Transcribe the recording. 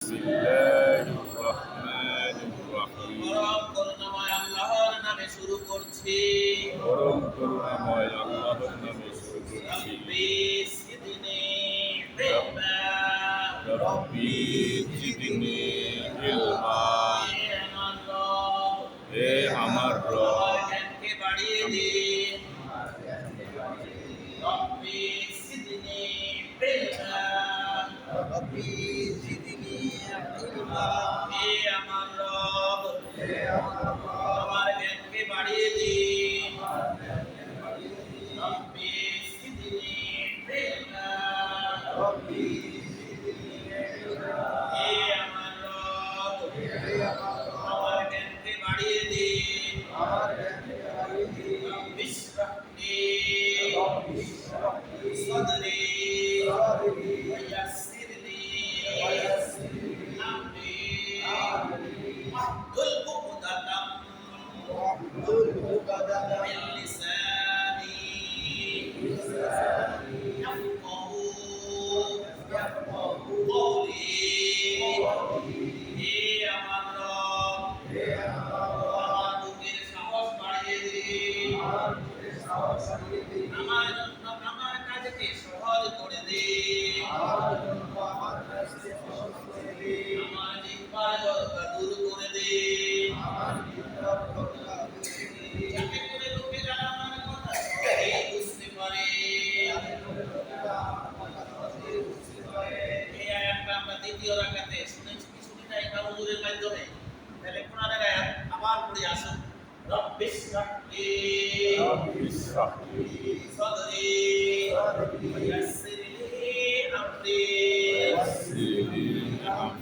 বিসমিল্লাহির রহমানির রহিম। পরম করুণাময় আল্লাহর নামে শুরু করছি। পরম করুণাময় আল্লাহর নামে শুরু করছি। রব্বি জিদনি ইলমা। রব্বি জিদনি ইলমা। হে আমার হে আমার রব, রব, আমার জ্ঞানকে বাড়িয়ে দিন। রব্বি জিদনি ইলমা। ربي زدني علما হে আমার রব, আমার জ্ঞানকে বাড়িয়ে দিন। রব্বি জিদনি ইলমা। ربي زدني علما হে আমার রব, আমার জ্ঞানকে বাড়িয়ে দিন। রব্বি ইশরাহ লি সাদরি ওয়াইয়াসসির লি আমরি ওয়াহলুল উকদাতাম মিন লিসানি ইয়াফকাহু কওলি। হে আমার রব, আমার বুকের সাহস বাড়িয়ে দিন। আমার জন্য আমার কাজকে সহজ করে দিন। আমার জিহ্বার জড়তা দূর করে দিন। যাতে করে লোকেরা আমার কথা সহজেই বুঝতে পারে। এই আয়াতটা আমরা দ্বিতীয় রাকাতে শুনেছি কি শুনি নাই ইমাম হুজুরের মাধ্যমে। তাহলে কোরআনের আয়াত আবার পড়ে আসুন। রব্বি ইশরাহ লি রব্বি ইশরাহ লি সাদরি ওয়াইয়াসসির লি আমরি ওয়াসসির লি আমরি